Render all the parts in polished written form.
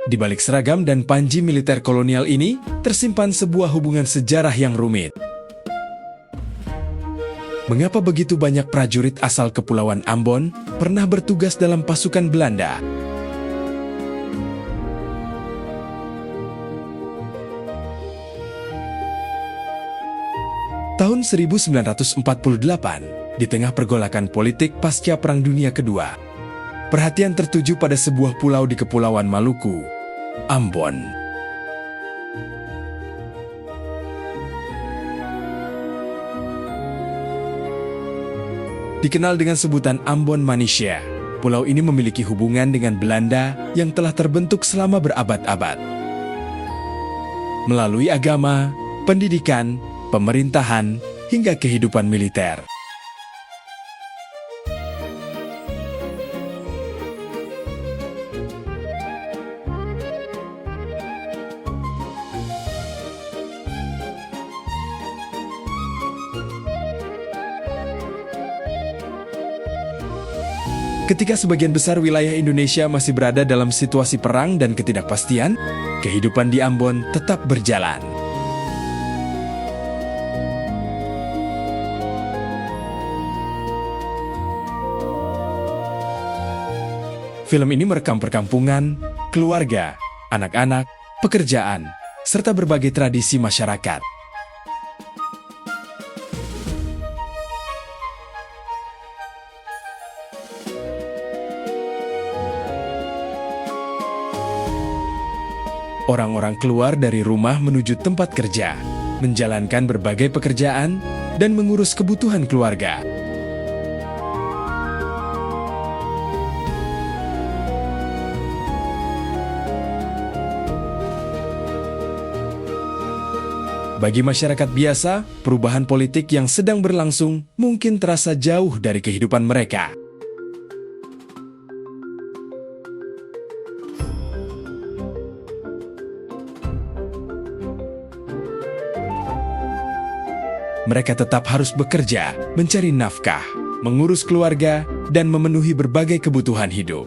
Di balik seragam dan panji militer kolonial ini, tersimpan sebuah hubungan sejarah yang rumit. Mengapa begitu banyak prajurit asal Kepulauan Ambon pernah bertugas dalam pasukan Belanda? Tahun 1948, di tengah pergolakan politik pasca Perang Dunia Kedua, perhatian tertuju pada sebuah pulau di Kepulauan Maluku, Ambon. Dikenal dengan sebutan Ambon Manisya, pulau ini memiliki hubungan dengan Belanda yang telah terbentuk selama berabad-abad. Melalui agama, pendidikan, pemerintahan, hingga kehidupan militer. Ketika sebagian besar wilayah Indonesia masih berada dalam situasi perang dan ketidakpastian, kehidupan di Ambon tetap berjalan. Film ini merekam perkampungan, keluarga, anak-anak, pekerjaan, serta berbagai tradisi masyarakat. Orang-orang keluar dari rumah menuju tempat kerja, menjalankan berbagai pekerjaan, dan mengurus kebutuhan keluarga. Bagi masyarakat biasa, perubahan politik yang sedang berlangsung mungkin terasa jauh dari kehidupan mereka. Mereka tetap harus bekerja, mencari nafkah, mengurus keluarga, dan memenuhi berbagai kebutuhan hidup.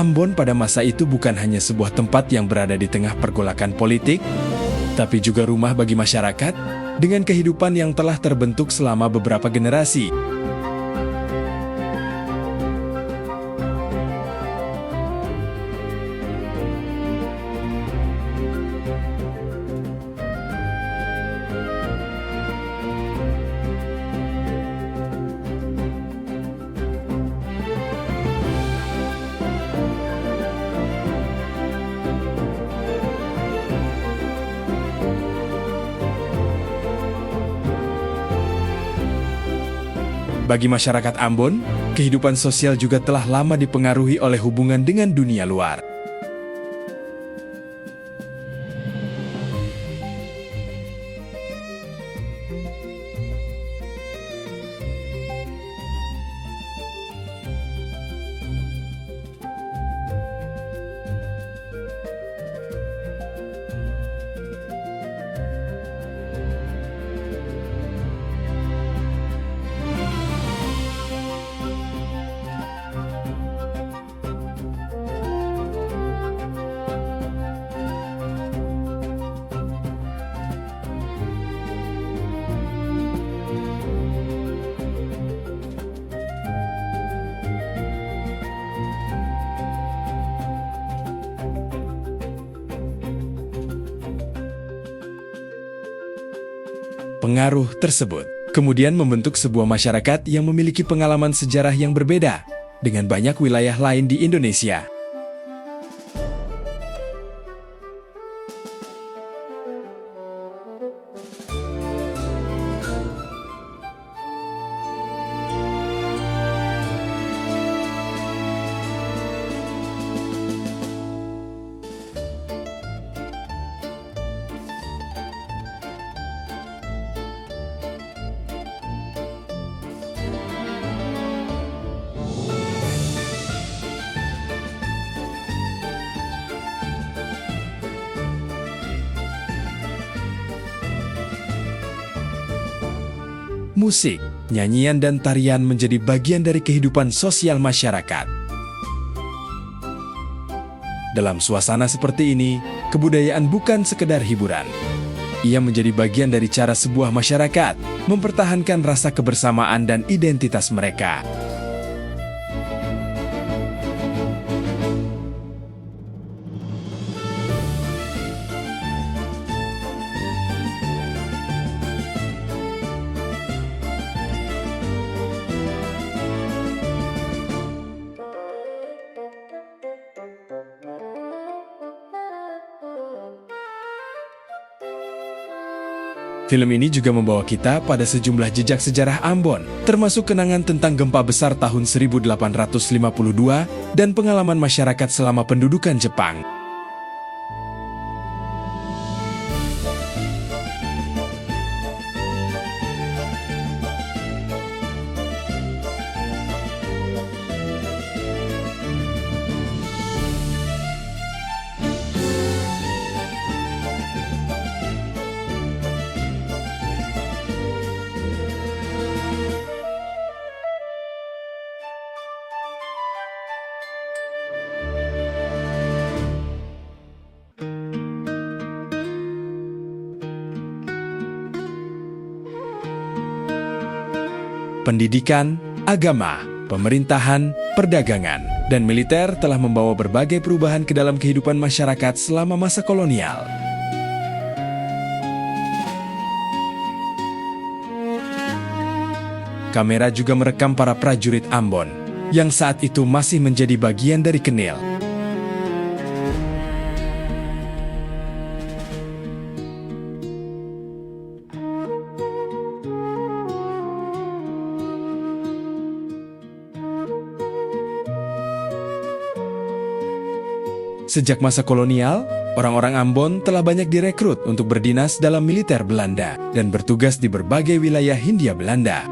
Ambon pada masa itu bukan hanya sebuah tempat yang berada di tengah pergolakan politik, tapi juga rumah bagi masyarakat dengan kehidupan yang telah terbentuk selama beberapa generasi. Bagi masyarakat Ambon, kehidupan sosial juga telah lama dipengaruhi oleh hubungan dengan dunia luar. Pengaruh tersebut kemudian membentuk sebuah masyarakat yang memiliki pengalaman sejarah yang berbeda dengan banyak wilayah lain di Indonesia. musik, nyanyian dan tarian menjadi bagian dari kehidupan sosial masyarakat. Dalam suasana seperti ini, kebudayaan bukan sekedar hiburan. Ia menjadi bagian dari cara sebuah masyarakat mempertahankan rasa kebersamaan dan identitas mereka. Film ini juga membawa kita pada sejumlah jejak sejarah Ambon, termasuk kenangan tentang gempa besar tahun 1852 dan pengalaman masyarakat selama pendudukan Jepang. Pendidikan, agama, pemerintahan, perdagangan, dan militer telah membawa berbagai perubahan ke dalam kehidupan masyarakat selama masa kolonial. Kamera juga merekam para prajurit Ambon, yang saat itu masih menjadi bagian dari Kenil. Sejak masa kolonial, orang-orang Ambon telah banyak direkrut untuk berdinas dalam militer Belanda dan bertugas di berbagai wilayah Hindia Belanda.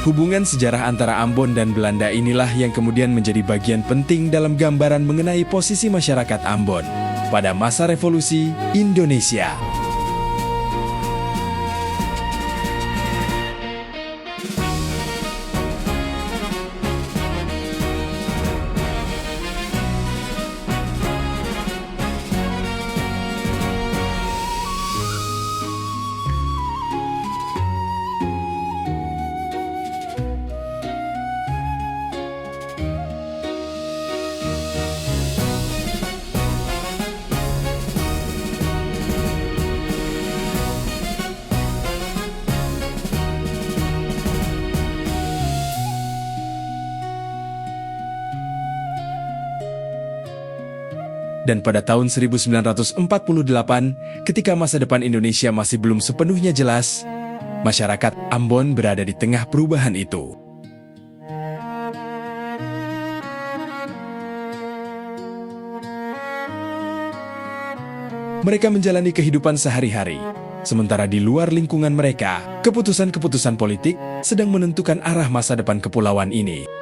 Hubungan sejarah antara Ambon dan Belanda inilah yang kemudian menjadi bagian penting dalam gambaran mengenai posisi masyarakat Ambon pada masa revolusi Indonesia. Dan pada tahun 1948, ketika masa depan Indonesia masih belum sepenuhnya jelas, masyarakat Ambon berada di tengah perubahan itu. Mereka menjalani kehidupan sehari-hari, sementara di luar lingkungan mereka, keputusan-keputusan politik sedang menentukan arah masa depan kepulauan ini.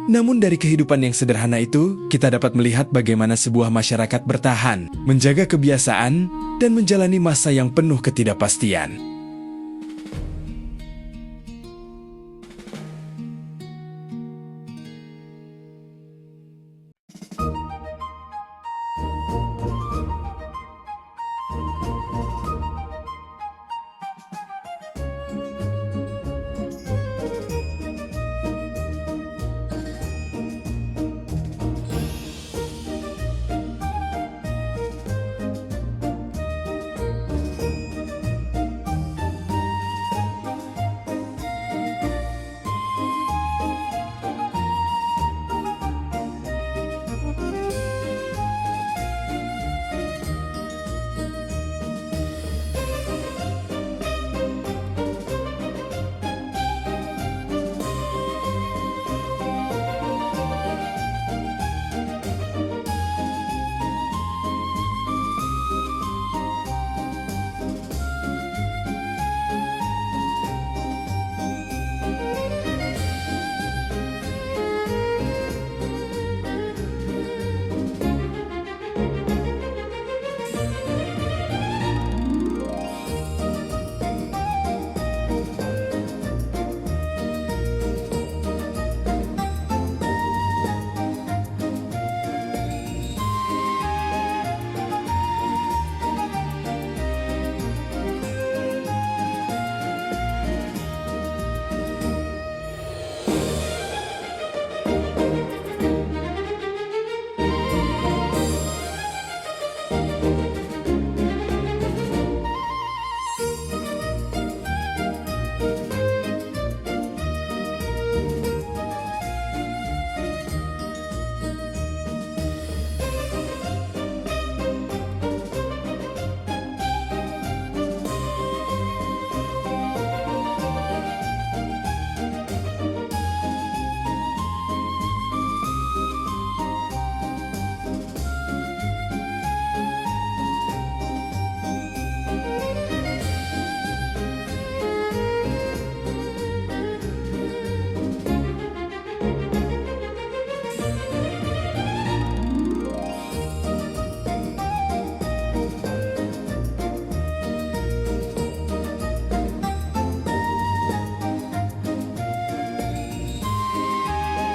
Namun dari kehidupan yang sederhana itu, kita dapat melihat bagaimana sebuah masyarakat bertahan, menjaga kebiasaan, dan menjalani masa yang penuh ketidakpastian.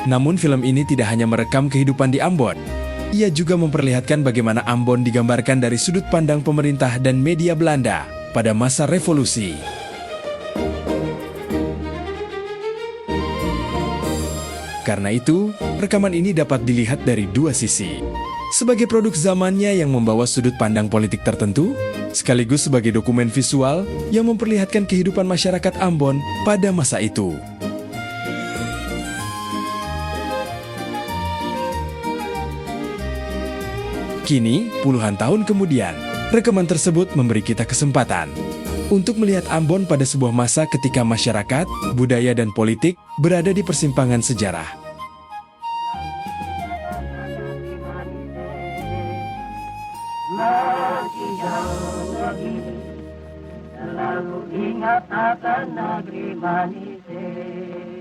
Namun film ini tidak hanya merekam kehidupan di Ambon. Ia juga memperlihatkan bagaimana Ambon digambarkan dari sudut pandang pemerintah dan media Belanda pada masa revolusi. Karena itu, rekaman ini dapat dilihat dari dua sisi. Sebagai produk zamannya yang membawa sudut pandang politik tertentu, sekaligus sebagai dokumen visual yang memperlihatkan kehidupan masyarakat Ambon pada masa itu. Kini, puluhan tahun kemudian, rekaman tersebut memberi kita kesempatan untuk melihat Ambon pada sebuah masa ketika masyarakat, budaya, dan politik berada di persimpangan sejarah. Masih jauh lagi, selalu ingat akan negeri manis.